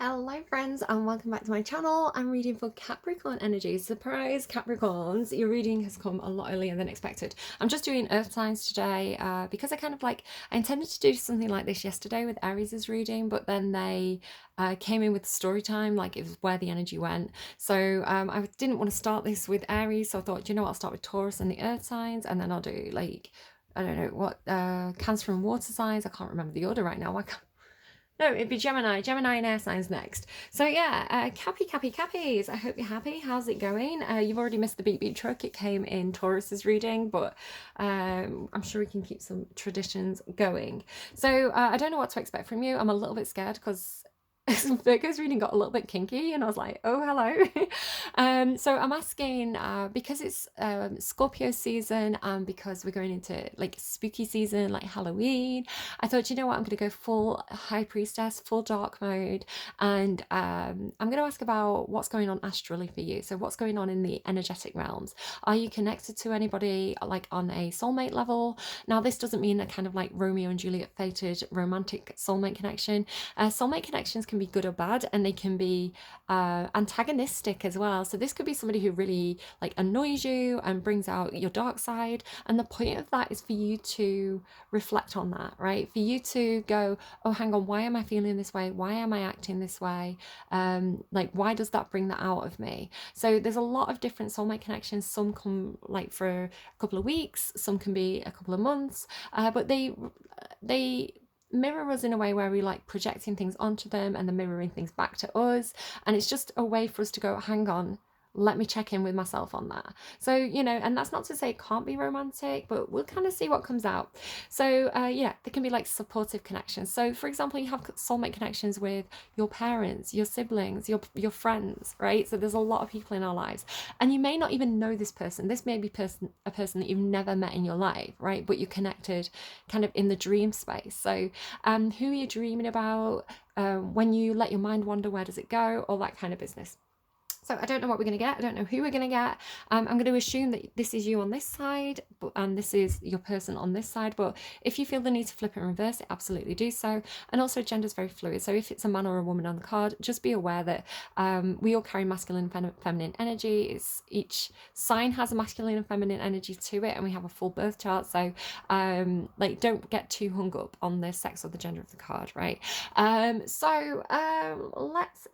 Hello friends and welcome back to my channel. I'm reading for Capricorn energy. Surprise Capricorns, your reading has come a lot earlier than expected. I'm just doing earth signs today because I intended to do something like this yesterday with Aries' reading, but then they came in with story time, like it was where the energy went. So I didn't want to start this with Aries, so I thought, you know what, I'll start with Taurus and the earth signs, and then I'll do like, I don't know what, Cancer and water signs. I can't remember the order right now. No, it'd be Gemini and air signs next. So yeah, Cappies. I hope you're happy. How's it going? You've already missed the beat truck. It came in Taurus's reading, but I'm sure we can keep some traditions going. So I don't know what to expect from you. I'm a little bit scared because Virgo's reading got a little bit kinky and I was like, oh, hello. So I'm asking, because it's Scorpio season and because we're going into like spooky season, like Halloween, I thought, you know what, I'm going to go full High Priestess, full dark mode, and I'm going to ask about what's going on astrally for you. So what's going on in the energetic realms? Are you connected to anybody like on a soulmate level? Now, this doesn't mean a kind of like Romeo and Juliet fated romantic soulmate connection. Soulmate connections can be good or bad, and they can be antagonistic as well. So this could be somebody who really like annoys you and brings out your dark side, and the point of that is for you to reflect on that, right? For you to go, oh, hang on, why am I feeling this way? Why am I acting this way? Like, why does that bring that out of me? So there's a lot of different soulmate connections. Some come like for a couple of weeks, some can be a couple of months, but they mirror us in a way where we like projecting things onto them and then mirroring things back to us, and it's just a way for us to go, hang on, let me check in with myself on that. So, you know, and that's not to say it can't be romantic, but we'll kind of see what comes out. So yeah, there can be like supportive connections. So for example, you have soulmate connections with your parents, your siblings, your friends, right? So there's a lot of people in our lives, and you may not even know this person. This may be a person that you've never met in your life, right? But you're connected kind of in the dream space. So who are you dreaming about? When you let your mind wander, where does it go? All that kind of business. So I don't know what we're going to get. I don't know who we're going to get. I'm going to assume that this is you on this side, and this is your person on this side. But if you feel the need to flip and reverse it, absolutely do so. And also, gender is very fluid. So if it's a man or a woman on the card, just be aware that we all carry masculine and feminine energy. Each sign has a masculine and feminine energy to it, and we have a full birth chart. So like, don't get too hung up on the sex or the gender of the card, right? Let's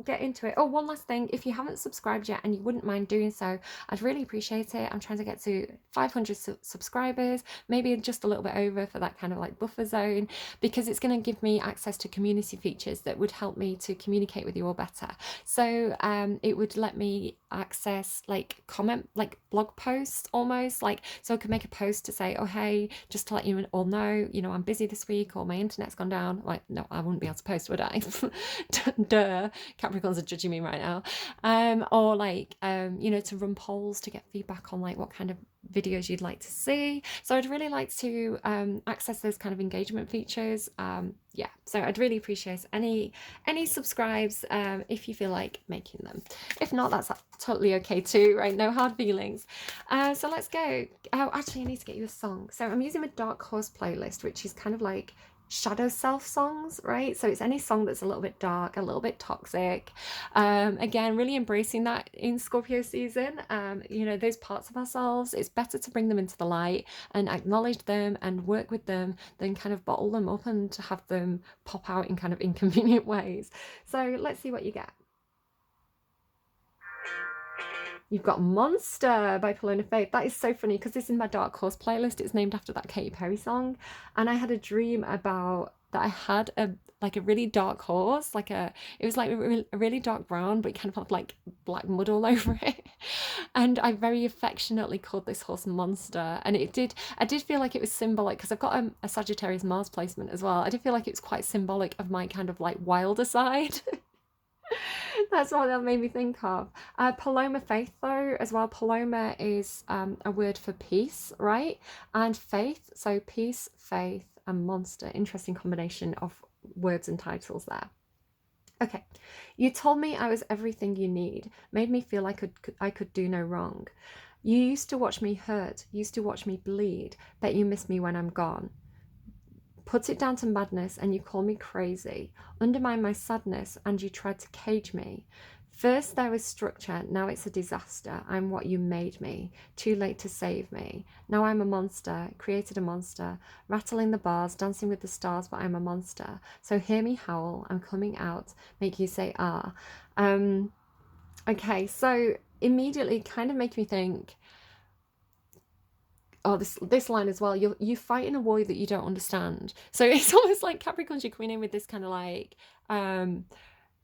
get into it. Oh, one last thing. If you haven't subscribed yet and you wouldn't mind doing so, I'd really appreciate it. I'm trying to get to 500 subscribers, maybe just a little bit over for that kind of like buffer zone, because it's going to give me access to community features that would help me to communicate with you all better. So it would let me access like comment, like blog posts almost, like, so I could make a post to say, oh hey, just to let you all know, you know, I'm busy this week, or my internet's gone down. Like, no, I wouldn't be able to post, would I? Duh, Capricorns are judging me right now. Or like you know, to run polls to get feedback on like what kind of videos you'd like to see. So I'd really like to access those kind of engagement features. Yeah, so I'd really appreciate any subscribes if you feel like making them. If not, that's totally okay too, right? No hard feelings. So let's go. Oh, actually, I need to get you a song. So I'm using a Dark Horse playlist, which is kind of like shadow self songs, right? So it's any song that's a little bit dark, a little bit toxic. Again, really embracing that in Scorpio season. You know, those parts of ourselves, it's better to bring them into the light and acknowledge them and work with them than kind of bottle them up and to have them pop out in kind of inconvenient ways. So let's see what you get. You've got Monster by Paloma Faith. That is so funny because this is my Dark Horse playlist. It's named after that Katy Perry song. And I had a dream about that I had a really dark horse, it was like a really dark brown, but kind of had like black mud all over it. And I very affectionately called this horse Monster. And I did feel like it was symbolic, because I've got a Sagittarius Mars placement as well. I did feel like it was quite symbolic of my kind of like wilder side. That's what that made me think of. Paloma Faith, though, as well. Paloma is a word for peace, right? And faith, so peace, faith, and monster. Interesting combination of words and titles there. Okay, you told me I was everything you need, made me feel like I could do no wrong. You used to watch me hurt, used to watch me bleed, bet you miss me when I'm gone. Put it down to madness and you call me crazy. Undermine my sadness and you tried to cage me. First there was structure, now it's a disaster. I'm what you made me. Too late to save me. Now I'm a monster, created a monster. Rattling the bars, dancing with the stars, but I'm a monster. So hear me howl, I'm coming out. Make you say ah. Okay, so immediately kind of make me think, oh, this line as well, you fight in a war that you don't understand. So it's almost like Capricorns, you're coming in with this kind of like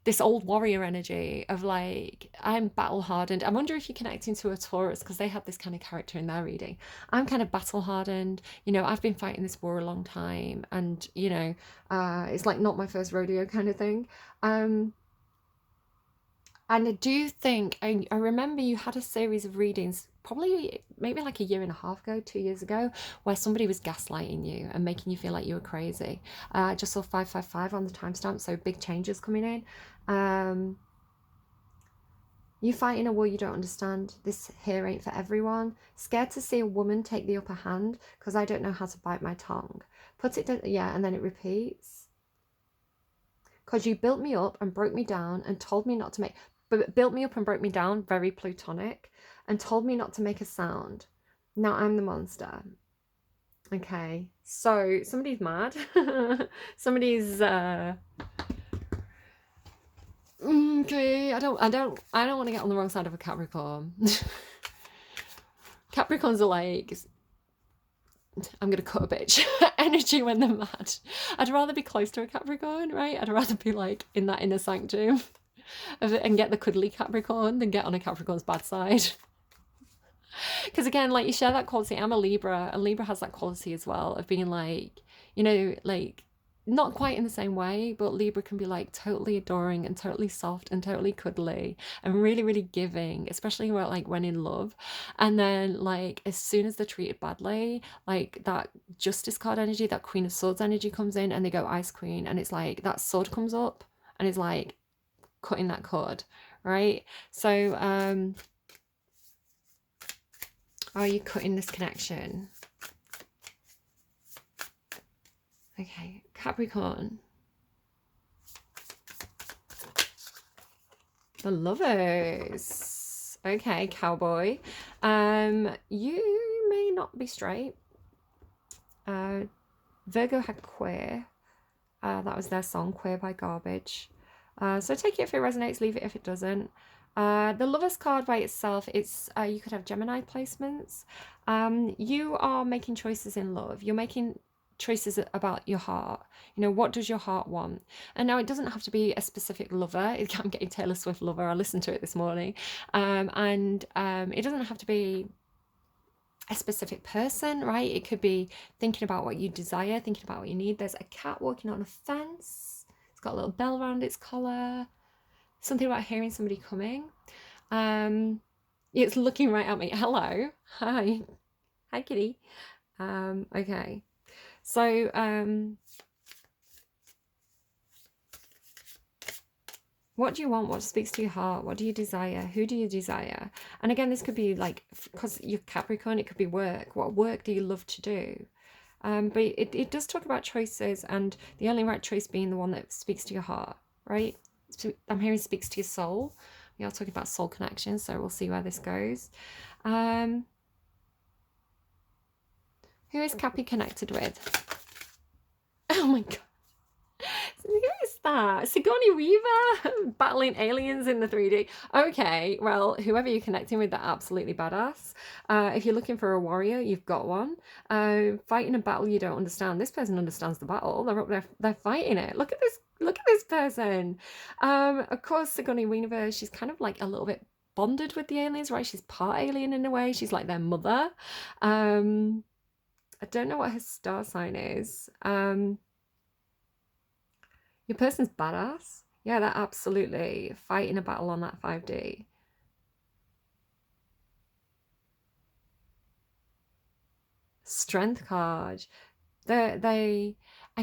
this old warrior energy of like, I'm battle hardened. I wonder if you're connecting to a Taurus, because they have this kind of character in their reading. I'm kind of battle hardened, you know, I've been fighting this war a long time, and you know, it's like not my first rodeo kind of thing. And I do think, I remember you had a series of readings, probably maybe like a year and a half ago, 2 years ago, where somebody was gaslighting you and making you feel like you were crazy. I just saw 555 on the timestamp, so big changes coming in. You fight in a war you don't understand. This here ain't for everyone. Scared to see a woman take the upper hand because I don't know how to bite my tongue. Put it down, yeah, and then it repeats. Because you built me up and broke me down and told me not to make... But built me up and broke me down, very plutonic, and told me not to make a sound. Now I'm the monster. Okay, so somebody's mad. Somebody's okay, I don't want to get on the wrong side of a Capricorn. Capricorns are like, I'm gonna cut a bitch energy when they're mad. I'd rather be close to a Capricorn, right? I'd rather be like in that inner sanctum and get the cuddly Capricorn than get on a Capricorn's bad side. Because again, like, you share that quality. I'm a Libra, and Libra has that quality as well of being like, you know, like not quite in the same way, but Libra can be like totally adoring and totally soft and totally cuddly and really, really giving, especially when, like, when in love. And then like as soon as they're treated badly, like that Justice card energy, that Queen of Swords energy comes in, and they go Ice Queen, and it's like that sword comes up and it's like cutting that cord, right? So are you cutting this connection? Okay, Capricorn. The Lovers. Okay, Cowboy. You may not be straight. Virgo had Queer. That was their song, Queer by Garbage. So take it if it resonates, leave it if it doesn't. The Lovers card by itself, it's you could have Gemini placements. You are making choices in love. You're making choices about your heart. You know, what does your heart want? And now it doesn't have to be a specific lover. I'm getting Taylor Swift lover. I listened to it this morning. It doesn't have to be a specific person, right? It could be thinking about what you desire, thinking about what you need. There's a cat walking on a fence. It's got a little bell around its collar. Something about hearing somebody coming. It's looking right at me. Hello. Hi. Hi, kitty. Okay. So, what do you want? What speaks to your heart? What do you desire? Who do you desire? And again, this could be like, because you're Capricorn, it could be work. What work do you love to do? But it does talk about choices, and the only right choice being the one that speaks to your heart, right? I'm hearing speaks to your soul. We are talking about soul connection, so we'll see where this goes. Who is Cappi connected with? Oh my god. Who is that? Sigourney Weaver battling aliens in the 3D. Okay, well, whoever you're connecting with, they're absolutely badass. If you're looking for a warrior, you've got one. Fighting a battle you don't understand. This person understands the battle. They're up there, they're fighting it. Look at this person. Of course, Sigourney Weaver, she's kind of like a little bit bonded with the aliens, right? She's part alien in a way. She's like their mother. I don't know what her star sign is. Your person's badass. Yeah, they're absolutely fighting a battle on that 5D. Strength card. I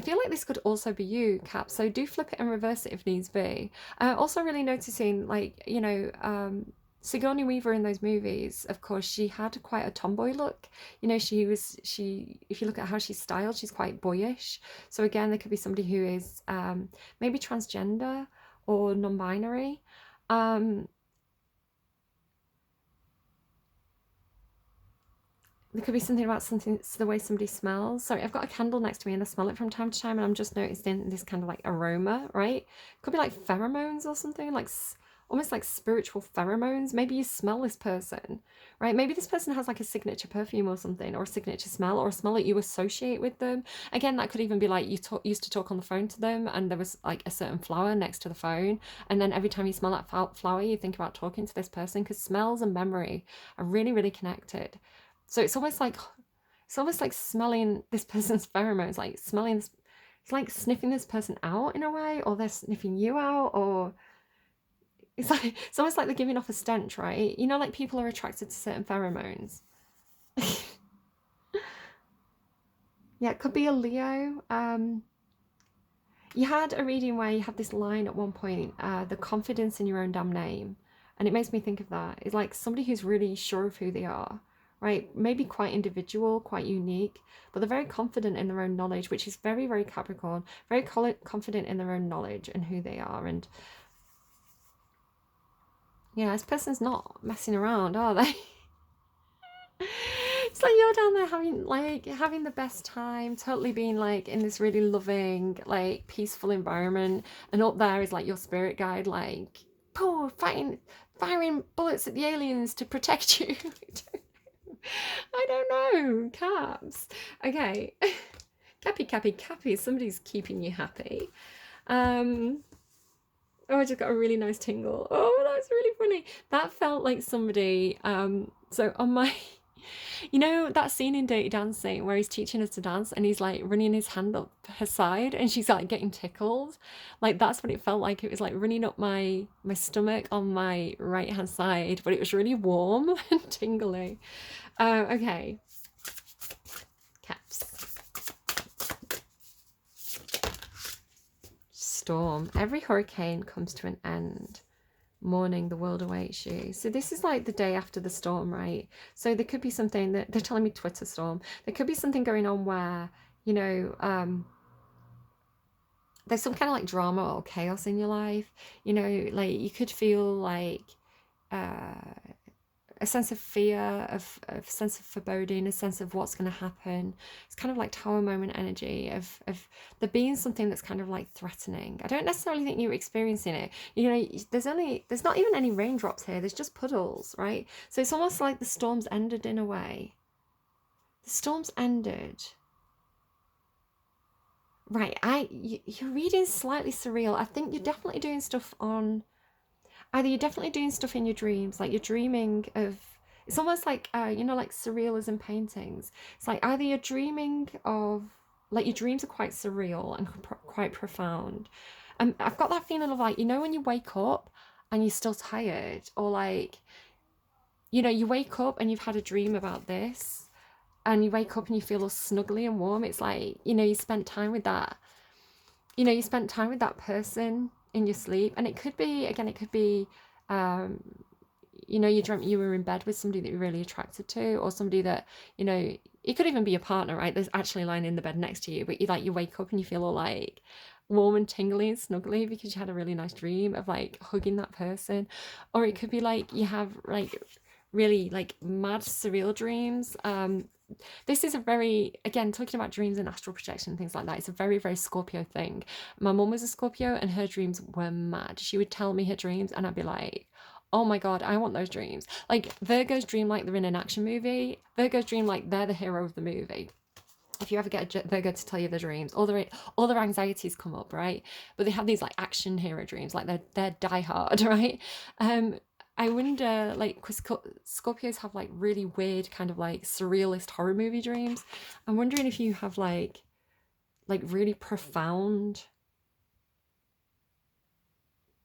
feel like this could also be you, Cap, so do flip it and reverse it if needs be. Also really noticing, like, you know, Sigourney Weaver in those movies, of course, she had quite a tomboy look. You know, if you look at how she's styled, she's quite boyish. So again, there could be somebody who is maybe transgender or non-binary. Um, there could be something about something, it's the way somebody smells. Sorry, I've got a candle next to me and I smell it from time to time, and I'm just noticing this kind of like aroma, right? Could be like pheromones or something, like almost like spiritual pheromones. Maybe you smell this person, right? Maybe this person has like a signature perfume or something, or a signature smell, or a smell that you associate with them. Again, that could even be like you used to talk on the phone to them and there was like a certain flower next to the phone, and then every time you smell that flower, you think about talking to this person, because smells and memory are really, really connected. So it's almost like smelling this person's pheromones, like smelling this, it's like sniffing this person out in a way, or they're sniffing you out, or it's almost like they're giving off a stench, right? You know, like people are attracted to certain pheromones. Yeah, it could be a Leo. You had a reading where you had this line at one point, the confidence in your own damn name. And it makes me think of that. It's like somebody who's really sure of who they are, right? Maybe quite individual, quite unique, but they're very confident in their own knowledge, which is very, very Capricorn, very confident in their own knowledge and who they are. And yeah, this person's not messing around, are they? It's like you're down there having the best time, totally being like in this really loving, like peaceful environment, and up there is like your spirit guide, like firing bullets at the aliens to protect you. I don't know. Caps. Okay. Cappy, cappy, cappy. Somebody's keeping you happy. Oh, I just got a really nice tingle. Oh, that was really funny. That felt like somebody. So on my, you know that scene in Dirty Dancing where he's teaching us to dance and he's like running his hand up her side and she's like getting tickled. Like that's what it felt like. It was like running up my stomach on my right hand side, but it was really warm and tingly. Okay. Caps. Storm. Every hurricane comes to an end. Morning, the world awaits you. So this is like the day after the storm, right? So there could be something that they're telling me Twitter storm. There could be something going on where, you know, there's some kind of like drama or chaos in your life. You know, like you could feel like a sense of fear, of sense of foreboding, a sense of what's going to happen. It's kind of like tower moment energy of there being something that's kind of like threatening. I don't necessarily think you're experiencing it. You know, there's not even any raindrops here. There's just puddles, right? So it's almost like the storm's ended in a way. The storm's ended. Right, your reading's slightly surreal. I think you're definitely doing stuff on either you're definitely doing stuff in your dreams, like you're dreaming of, it's almost like you know, like surrealism paintings. It's like either you're dreaming of, like your dreams are quite surreal and quite profound, and I've got that feeling of like, you know, when you wake up and you're still tired, or like, you know, you wake up and you've had a dream about this, and you wake up and you feel all snuggly and warm. It's like, you know, you spent time with that, you know, you spent time with that person in your sleep. And it could be, again, it could be, you know, you dreamt you were in bed with somebody that you're really attracted to, or somebody that, you know, it could even be your partner, right? There's actually lying in the bed next to you, but you wake up and you feel all like warm and tingly and snuggly because you had a really nice dream of like hugging that person. Or it could be like you have like really like mad surreal dreams. This is a very, again, talking about dreams and astral projection and things like that, it's a very, very Scorpio thing. My mum was a Scorpio and her dreams were mad. She would tell me her dreams and I'd be like, oh my God, I want those dreams. Like Virgos dream like they're in an action movie. Virgos dream like they're the hero of the movie. If you ever get a Virgo to tell you their dreams, all their anxieties come up, right? But they have these like action hero dreams, like they're die hard, right? I wonder, like, because Scorpios have like really weird kind of like surrealist horror movie dreams. I'm wondering if you have like really profound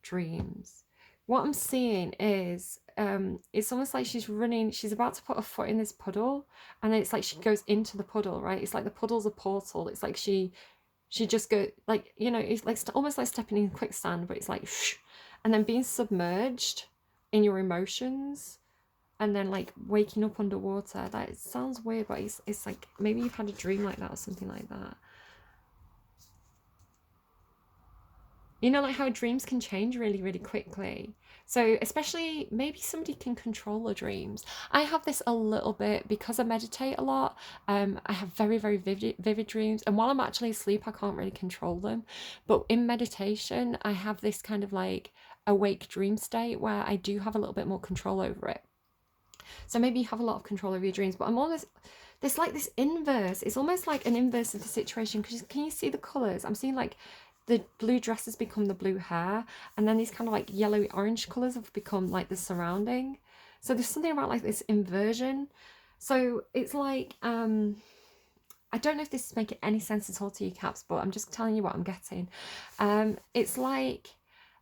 dreams. What I'm seeing is it's almost like she's about to put a foot in this puddle, and then it's like she goes into the puddle, right? It's like the puddle's a portal. It's like she just go, like, you know, it's like almost like stepping in quicksand, but it's like and then being submerged in your emotions, and then like waking up underwater. That sounds weird, but it's like maybe you've had a dream like that or something like that. You know, like how dreams can change really, really quickly. So especially maybe somebody can control the dreams. I have this a little bit because I meditate a lot. I have very, very vivid dreams. And while I'm actually asleep, I can't really control them. But in meditation, I have this kind of like awake dream state where I do have a little bit more control over it. So maybe you have a lot of control over your dreams, but I'm almost, there's like this inverse. It's almost like an inverse of the situation. Because can you see the colours? I'm seeing like the blue dresses become the blue hair, and then these kind of like yellowy orange colours have become like the surrounding. So there's something about like this inversion. So it's like, I don't know if this is making any sense at all to you, Caps, but I'm just telling you what I'm getting. It's like,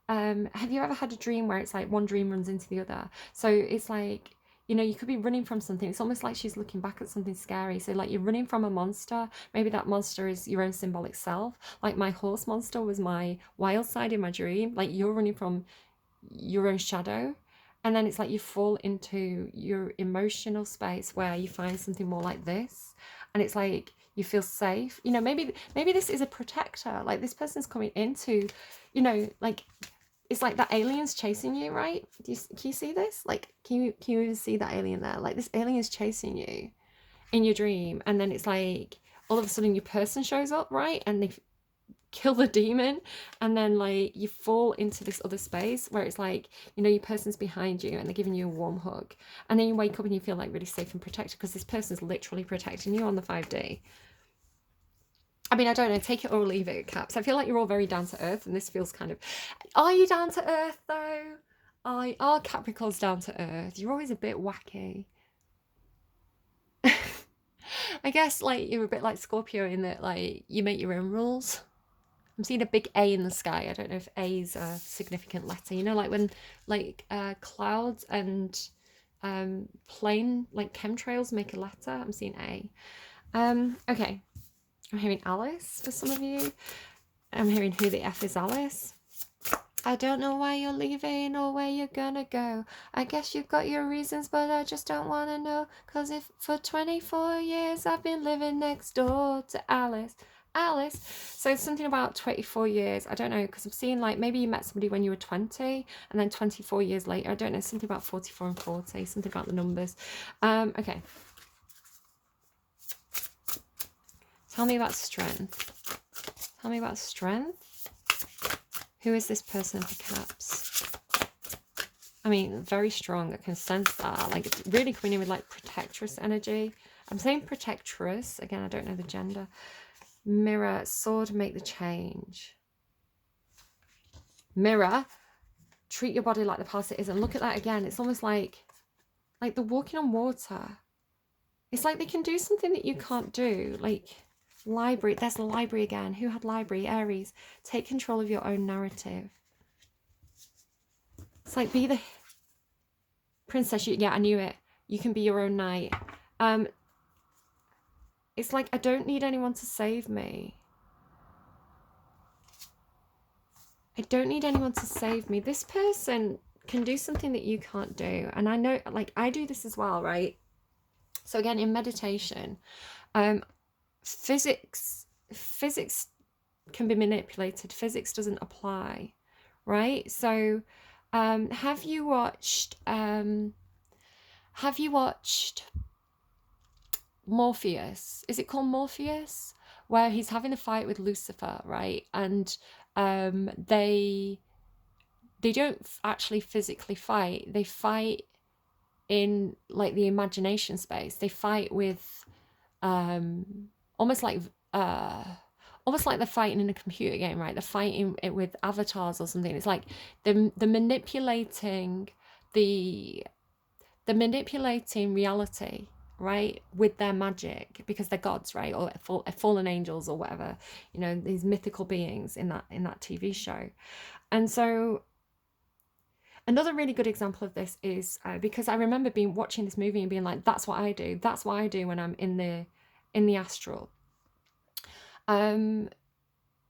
have you ever had a dream where it's like one dream runs into the other? So it's like, you know, you could be running from something. It's almost like she's looking back at something scary. So like you're running from a monster. Maybe that monster is your own symbolic self. Like my horse monster was my wild side in my dream. Like you're running from your own shadow. And then it's like you fall into your emotional space where you find something more like this. And it's like you feel safe. You know, maybe this is a protector. Like this person's coming into, you know, like it's like that alien's chasing you, right? Can you see this? Like, can you even see that alien there? Like this alien is chasing you in your dream, and then it's like all of a sudden your person shows up, right? And they kill the demon, and then like you fall into this other space where it's like, you know, your person's behind you and they're giving you a warm hug, and then you wake up and you feel like really safe and protected because this person's literally protecting you on the 5D. I mean, I don't know, take it or leave it, Caps. I feel like you're all very down to earth, and this feels kind of... Are you down to earth, though? Are Capricorns down to earth? You're always a bit wacky. I guess, like, you're a bit like Scorpio in that, like, you make your own rules. I'm seeing a big A in the sky. I don't know if A is a significant letter. You know, like when, like, clouds and plane, like, chemtrails make a letter. I'm seeing A. Okay. I'm hearing Alice for some of you. I'm hearing who the F is Alice. I don't know why you're leaving or where you're gonna go. I guess you've got your reasons, but I just don't want to know. Cause if for 24 years I've been living next door to Alice. Alice. So it's something about 24 years. I don't know, because I'm seeing like maybe you met somebody when you were 20 and then 24 years later. I don't know, something about 44 and 40, something about the numbers. Okay. Tell me about strength. Tell me about strength. Who is this person for Caps? I mean, very strong. I can sense that. Like, it's really coming in with, like, protectress energy. I'm saying protectress. Again, I don't know the gender. Mirror, sword, make the change. Mirror, treat your body like the palace it is. And look at that again. It's almost like they're walking on water. It's like they can do something that you can't do. Like... Library, there's the library again. Who had library? Aries. Take control of your own narrative. It's like be the princess. Yeah, I knew it. You can be your own knight. It's like I don't need anyone to save me. I don't need anyone to save me. This person can do something that you can't do. And I know, like, I do this as well, right? So again, in meditation, physics can be manipulated. Physics doesn't apply, right? So have you watched Morpheus? Is it called Morpheus, where he's having a fight with Lucifer, right? And they don't actually physically fight. They fight in like the imagination space. They fight with almost like they're fighting in a computer game, right? They're fighting it with avatars or something. It's like they're manipulating manipulating reality, right, with their magic, because they're gods, right, or fallen angels or whatever, you know, these mythical beings in that TV show. And so another really good example of this is because I remember watching this movie and being like, that's what I do when I'm in the astral.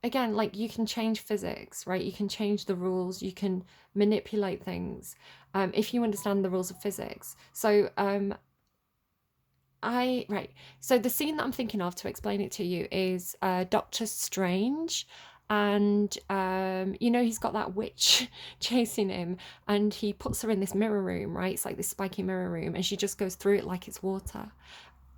again, like, you can change physics, right? You can change the rules, you can manipulate things, if you understand the rules of physics. So right. So the scene that I'm thinking of, to explain it to you, is Doctor Strange. And you know, he's got that witch chasing him, and he puts her in this mirror room, right? It's like this spiky mirror room, and she just goes through it like it's water.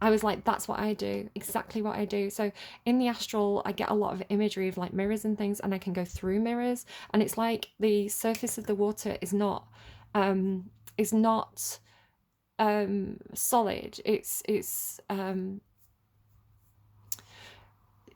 I was like, that's what I do, exactly what I do. So in the astral, I get a lot of imagery of like mirrors and things, and I can go through mirrors, and it's like the surface of the water is not is not solid. It's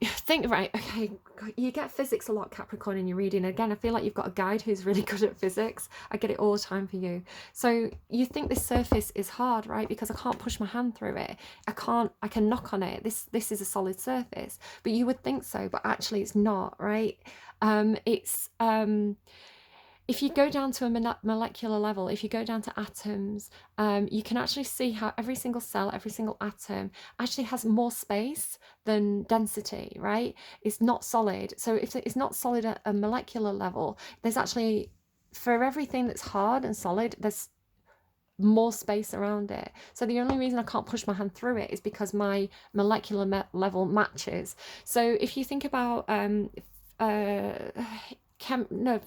think, right, okay, you get physics a lot, Capricorn, in your reading. Again, I feel like you've got a guide who's really good at physics. I get it all the time for you. So you think this surface is hard, right? Because I can't push my hand through it. I can knock on it. This is a solid surface. But you would think so, but actually it's not, right? It's if you go down to a molecular level, if you go down to atoms, you can actually see how every single cell, every single atom actually has more space than density, right? It's not solid. So if it's not solid at a molecular level, there's actually, for everything that's hard and solid, there's more space around it. So the only reason I can't push my hand through it is because my molecular level matches. So if you think about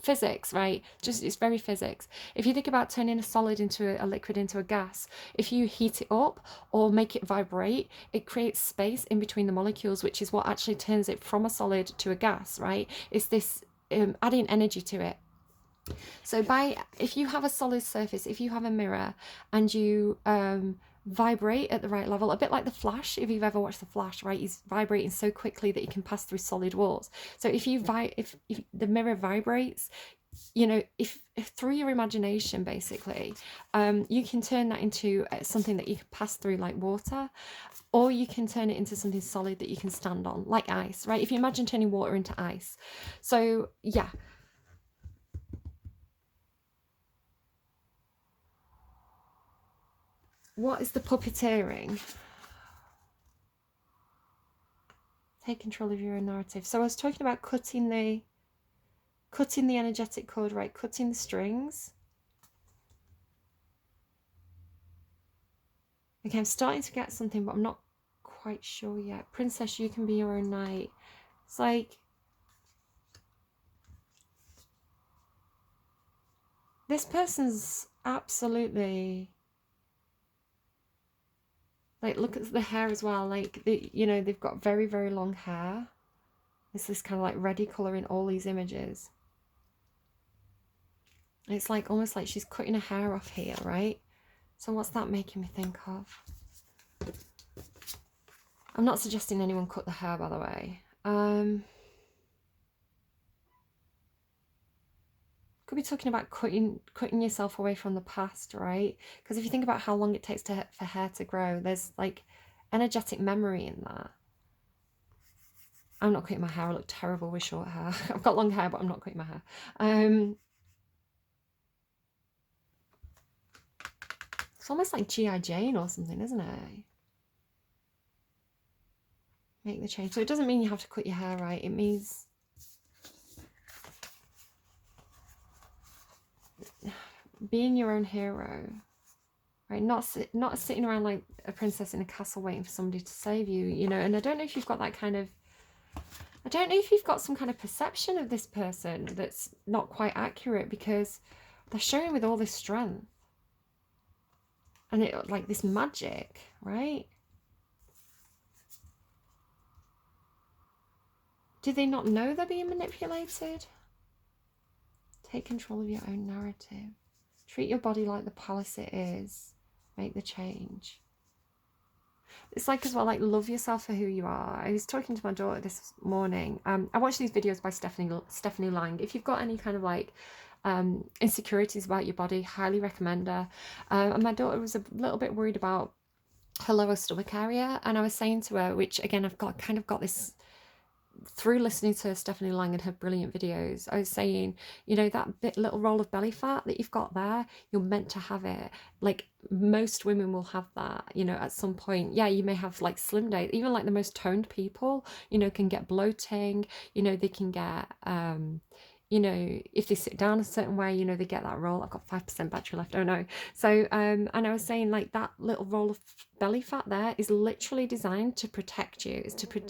physics, right? Just, it's very physics. If you think about turning a solid into a liquid into a gas, if you heat it up or make it vibrate, it creates space in between the molecules, which is what actually turns it from a solid to a gas, right? It's this adding energy to it. So if you have a solid surface, if you have a mirror and you vibrate at the right level, a bit like the Flash, if you've ever watched the Flash, right? He's vibrating so quickly that he can pass through solid walls. So if the mirror vibrates, you know, if through your imagination, basically, you can turn that into something that you can pass through like water, or you can turn it into something solid that you can stand on, like ice, right? If you imagine turning water into ice. So yeah. What is the puppeteering? Take control of your own narrative. So I was talking about cutting the energetic cord, right? Cutting the strings. Okay, I'm starting to get something, but I'm not quite sure yet. Princess, you can be your own knight. It's like, this person's absolutely, like, look at the hair as well. Like, you know, they've got very, very long hair. It's this kind of like reddy colour in all these images. It's like almost like she's cutting her hair off here, right? So what's that making me think of? I'm not suggesting anyone cut the hair, by the way. Could be talking about cutting yourself away from the past, right? Because if you think about how long it takes for hair to grow, there's like energetic memory in that. I'm not cutting my hair. I look terrible with short hair. I've got long hair, but I'm not cutting my hair. It's almost like G.I. Jane or something, isn't it? Make the change. So it doesn't mean you have to cut your hair, right? It means being your own hero, right? Not sitting around like a princess in a castle waiting for somebody to save you, you know. And I don't know if you've got that kind of, I don't know if you've got some kind of perception of this person that's not quite accurate, because they're showing with all this strength and it like this magic, right? Do they not know they're being manipulated? Take control of your own narrative. Treat your body like the palace it is. Make the change. It's like, as well, like, love yourself for who you are. I was talking to my daughter this morning. I watched these videos by Stephanie Lang. If you've got any kind of like insecurities about your body, highly recommend her. And my daughter was a little bit worried about her lower stomach area, and I was saying to her, which again, I've got this through listening to Stephanie Lang and her brilliant videos, I was saying, you know, that little roll of belly fat that you've got there, you're meant to have it. Like most women will have that, you know, at some point. Yeah, you may have like slim days, even like the most toned people, you know, can get bloating, you know, they can get, you know, if they sit down a certain way, you know, they get that roll. I've got 5% battery left, oh no. So, and I was saying like that little roll of belly fat there is literally designed to protect you. It's to,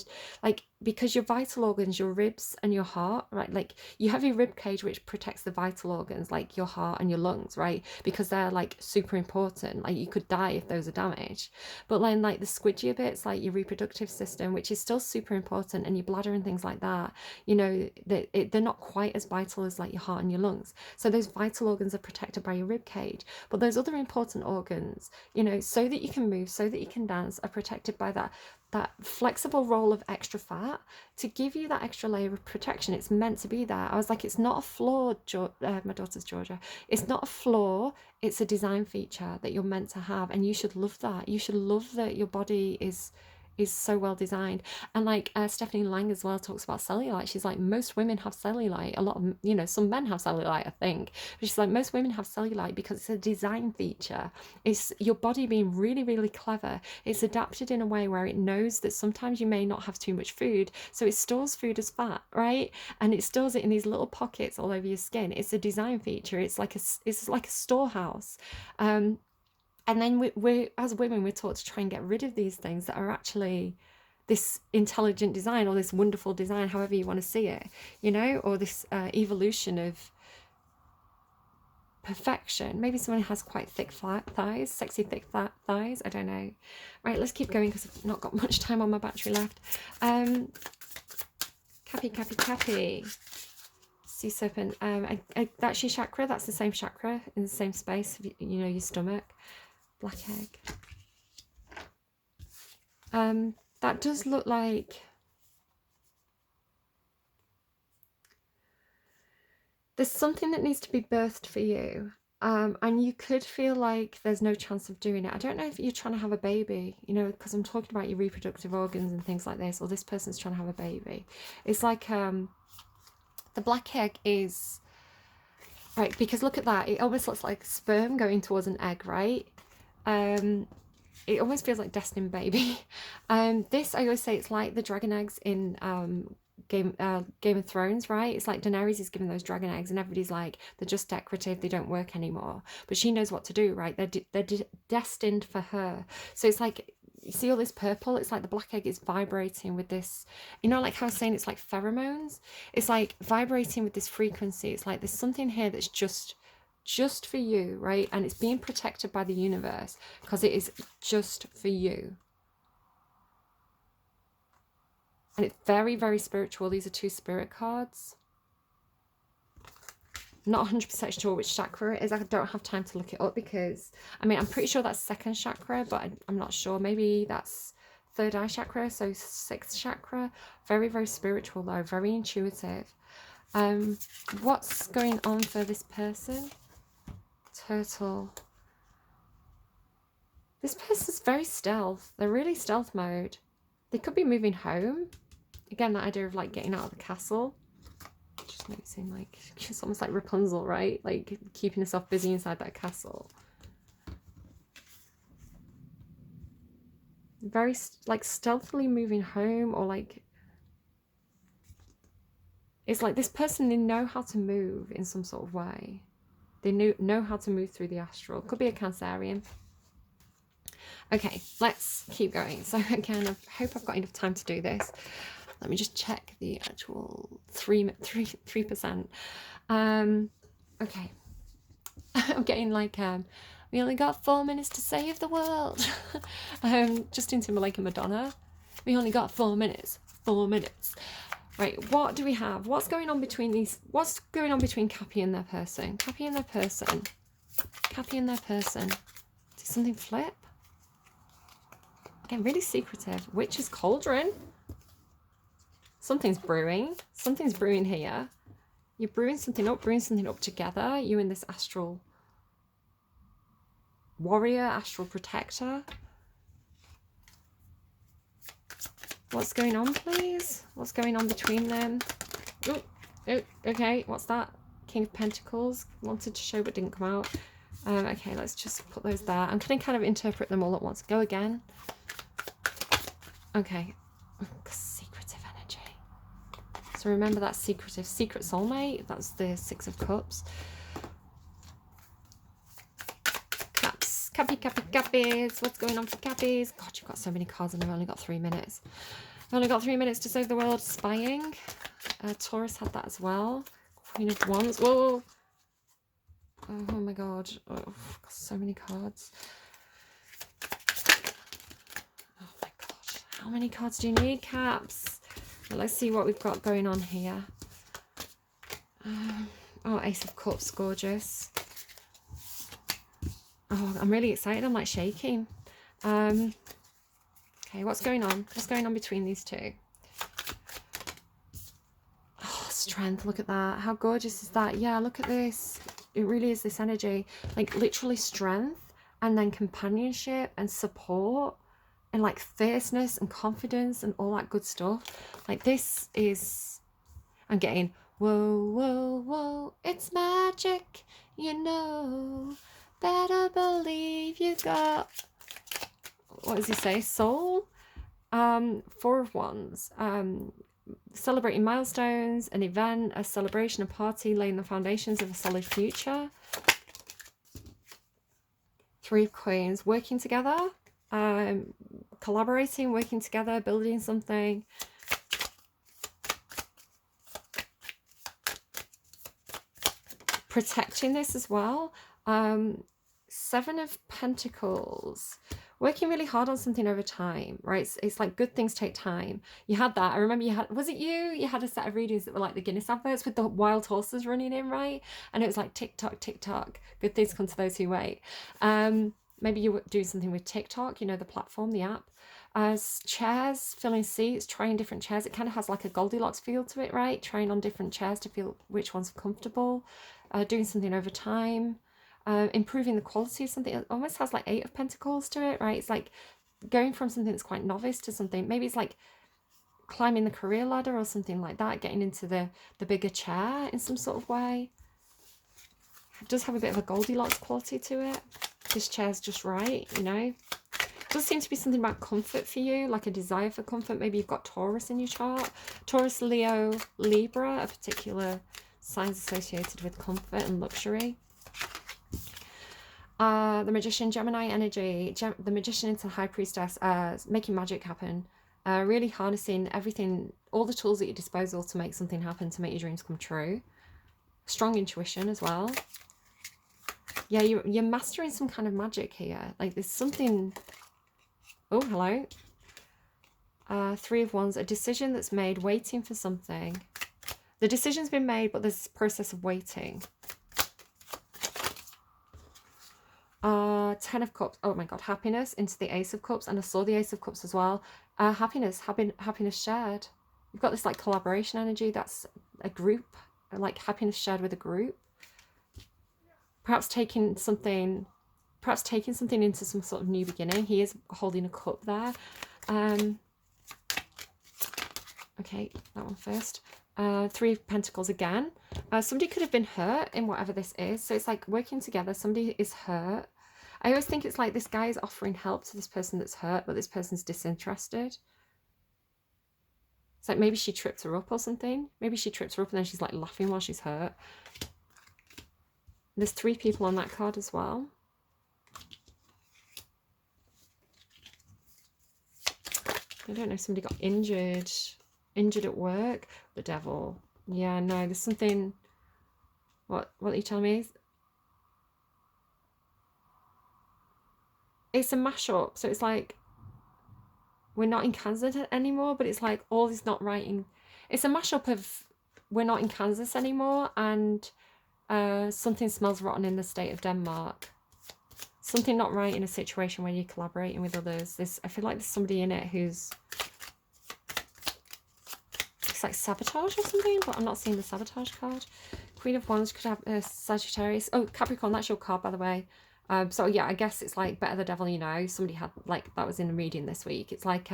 like, because your vital organs, your ribs and your heart, right? Like you have your rib cage, which protects the vital organs, like your heart and your lungs, right? Because they're like super important. Like you could die if those are damaged. But then like the squidgier bits, like your reproductive system, which is still super important, and your bladder and things like that, you know, they're not quite as vital as like your heart and your lungs. So those vital organs are protected by your rib cage. But those other important organs, you know, so that you can move, so that you can dance, are protected by that flexible roll of extra fat to give you that extra layer of protection. It's meant to be there. I was like, it's not a flaw, my daughter's Georgia. It's not a flaw. It's a design feature that you're meant to have, and you should love that. You should love that your body is so well designed. And like Stephanie Lang as well talks about cellulite. She's like, most women have cellulite. A lot of, you know, some men have cellulite, I think, but she's like, most women have cellulite because it's a design feature. It's your body being really, really clever. It's adapted in a way where it knows that sometimes you may not have too much food, so it stores food as fat, right? And it stores it in these little pockets all over your skin. It's a design feature. It's like a storehouse. And then we're as women, we're taught to try and get rid of these things that are actually this intelligent design, or this wonderful design, however you want to see it, you know, or this evolution of perfection. Maybe someone has quite thick thighs, sexy thick thighs, I don't know. Right, let's keep going because I've not got much time on my battery left. Cappi. Sea serpent. That's your chakra. That's the same chakra in the same space, you know, your stomach. Black egg. That does look like there's something that needs to be birthed for you, and you could feel like there's no chance of doing it. I don't know if you're trying to have a baby, you know, because I'm talking about your reproductive organs and things like this, or this person's trying to have a baby. It's like the black egg is right, because look at that, it almost looks like sperm going towards an egg, right? It almost feels like destined baby. This, I always say, it's like the dragon eggs in Game of Thrones, right? It's like Daenerys is giving those dragon eggs, and everybody's like, they're just decorative, they don't work anymore. But she knows what to do, right? They're destined for her. So it's like, you see all this purple? It's like the black egg is vibrating with this, you know, like how I was saying, it's like pheromones. It's like vibrating with this frequency. It's like there's something here that's just for you, right? And it's being protected by the universe because it is just for you. And it's very, very spiritual. These are 2 spirit cards. I'm not 100% sure which chakra it is. I don't have time to look it up because, I mean, I'm pretty sure that's 2nd chakra, but I'm not sure. Maybe that's 3rd eye chakra, so 6th chakra. Very, very spiritual though, very intuitive. What's going on for this person? Turtle. This person's very stealth. They're really stealth mode. They could be moving home. Again, that idea of like getting out of the castle. Just noticing, like, it's almost like Rapunzel, right? Like keeping herself busy inside that castle. Very like stealthily moving home, or like, it's like this person, they know how to move in some sort of way. They know how to move through the astral. Could be a Cancerian. Okay, let's keep going. So again, I hope I've got enough time to do this. Let me just check the actual 3%. Okay. I'm getting like, we only got 4 minutes to save the world. Justin Timberlake and Madonna. We only got 4 minutes. 4 minutes. Right, what do we have? What's going on between these? What's going on between Cappi and their person? Cappi and their person. Cappi and their person. Did something flip? Again, really secretive. Witch's cauldron. Something's brewing. Something's brewing here. You're brewing something up together. You and this astral warrior, astral protector. What's going on, please? What's going on between them? Oh, oh, okay, what's that? King of Pentacles. Wanted to show but didn't come out. Okay, let's just put those there. I'm going to kind of interpret them all at once. Go again. Okay. Secretive energy. So remember that secret soulmate. That's the Six of Cups. Caps. Cappies. What's going on for Cappies? God, you've got so many cards and I've only got 3 minutes. I've only got 3 minutes to save the world. Spying. Taurus had that as well. Queen of Wands. Whoa. Oh my god. Oh, I've got so many cards. Oh my god. How many cards do you need, Caps? Well, let's see what we've got going on here. Oh, Ace of Cups. Gorgeous. Oh, I'm really excited. I'm like shaking. Okay, what's going on? What's going on between these two? Oh, strength. Look at that. How gorgeous is that? Yeah, look at this. It really is this energy. Like literally strength and then companionship and support and like fierceness and confidence and all that good stuff. Like this is... I'm getting... Whoa, whoa, whoa. It's magic, you know. Better believe you got... What does he say? Soul? Four of Wands. Celebrating milestones, an event, a celebration, a party, laying the foundations of a solid future. Three of Queens. Working together. Collaborating, working together, building something. Protecting this as well. Seven of Pentacles. Working really hard on something over time, right? It's like good things take time. You had that. I remember you had, was it you? You had a set of readings that were like the Guinness adverts with the wild horses running in, right? And it was like tick-tock, tick-tock. Good things come to those who wait. Maybe you were doing something with TikTok, you know, the platform, the app. Chairs, filling seats, trying different chairs. It kind of has like a Goldilocks feel to it, right? Trying on different chairs to feel which ones are comfortable. Doing something over time. Improving the quality of something. It almost has like Eight of Pentacles to it, right? It's like going from something that's quite novice to something, maybe it's like climbing the career ladder or something like that, getting into the bigger chair in some sort of way. It does have a bit of a Goldilocks quality to it. This chair's just right, you know. It does seem to be something about comfort for you, like a desire for comfort. Maybe you've got Taurus in your chart. Taurus, Leo, Libra, a particular signs associated with comfort and luxury. The Magician, Gemini energy, the Magician into the High Priestess, making magic happen, really harnessing everything, all the tools at your disposal to make something happen, to make your dreams come true. Strong intuition as well. Yeah, you're mastering some kind of magic here. Like there's something... Oh, hello. Three of Wands, a decision that's made, waiting for something. The decision's been made, but there's this process of waiting. 10 of Cups. Oh my god, happiness into the Ace of Cups, and I saw the Ace of Cups as well. Happiness shared. You've got this like collaboration energy. That's a group, like happiness shared with a group. Perhaps taking something into some sort of new beginning. He is holding a cup there. Okay, that one first. Three of Pentacles again. Somebody could have been hurt in whatever this is. So it's like working together. Somebody is hurt. I always think it's like this guy is offering help to this person that's hurt, but this person's disinterested. It's like maybe she tripped her up or something. Maybe she tripped her up and then she's like laughing while she's hurt. There's 3 people on that card as well. I don't know if somebody got injured at work. The Devil. Yeah, no, there's something... What are you telling me? It's a mashup, so it's like we're not in Kansas anymore, but it's like all is not right in... It's a mashup of we're not in Kansas anymore and something smells rotten in the state of Denmark. Something not right in a situation where you're collaborating with others. I feel like there's somebody in it who's... It's like sabotage or something, but I'm not seeing the sabotage card. Queen of Wands could have a Sagittarius. Oh, Capricorn, that's your card, by the way. So yeah, I guess it's like better the devil you know. Somebody had, like, that was in a reading this week. It's like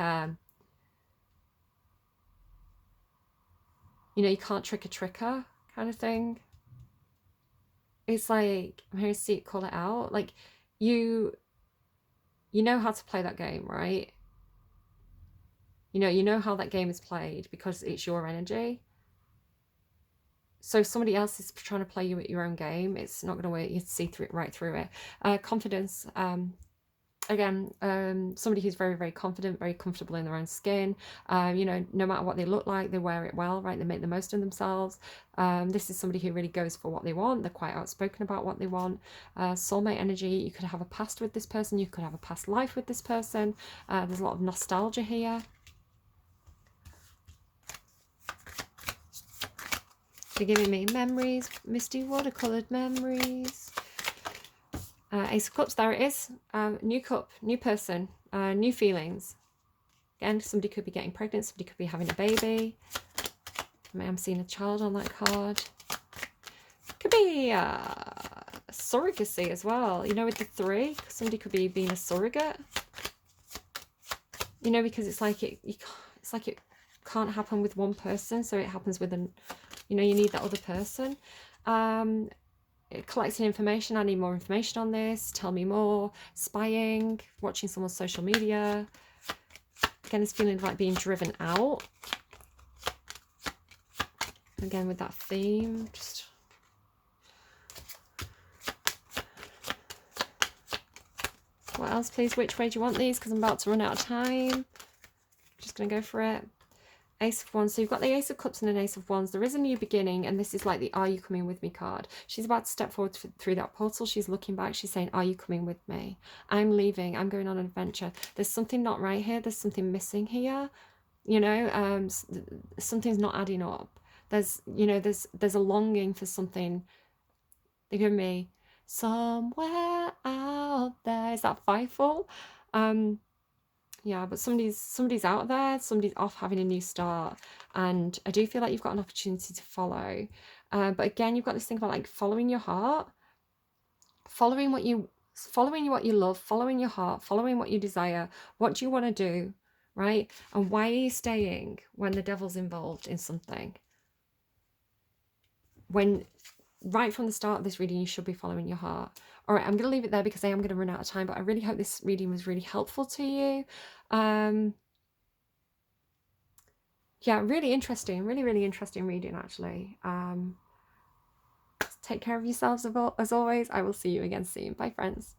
You know, you can't trick a tricker kind of thing. It's like, I'm here to see it, call it out. Like, you know how to play that game, right? You know how that game is played because it's your energy. So if somebody else is trying to play you at your own game, it's not going to work. You see through it, right through it. Confidence. Again, somebody who's very, very confident, very comfortable in their own skin. You know, no matter what they look like, they wear it well, right? They make the most of themselves. This is somebody who really goes for what they want. They're quite outspoken about what they want. Soulmate energy. You could have a past with this person. You could have a past life with this person. There's a lot of nostalgia here. They're giving me memories, misty watercoloured memories. Ace of Cups, there it is. New cup, new person, new feelings. Again, somebody could be getting pregnant, somebody could be having a baby. I'm seeing a child on that card. Could be surrogacy as well, you know, with the 3. Somebody could be being a surrogate. You know, because it's like it can't happen with one person, so it happens with you know, you need that other person. Collecting information. I need more information on this. Tell me more. Spying. Watching someone's social media. Again, this feeling of like being driven out. Again, with that theme. Just what else, please? Which way do you want these? Because I'm about to run out of time. Just going to go for it. Ace of Wands. So you've got the Ace of Cups and an Ace of Wands. There is a new beginning, and this is like the "Are you coming with me" card. She's about to step forward through that portal. She's looking back. She's saying, "Are you coming with me? I'm leaving. I'm going on an adventure." There's something not right here. There's something missing here. You know, something's not adding up. There's, you know, there's a longing for something. They give me somewhere out there. Is that Fightful? Yeah, but somebody's out there, somebody's off having a new start, and I do feel like you've got an opportunity to follow. But again, you've got this thing about like following your heart, following what you love, following your heart, following what you desire. What do you want to do, right? And why are you staying when the devil's involved in something? When right from the start of this reading, you should be following your heart. All right, I'm going to leave it there because I am going to run out of time, but I really hope this reading was really helpful to you. Yeah, really interesting, really interesting reading, actually. Take care of yourselves as always. I will see you again soon. Bye, friends.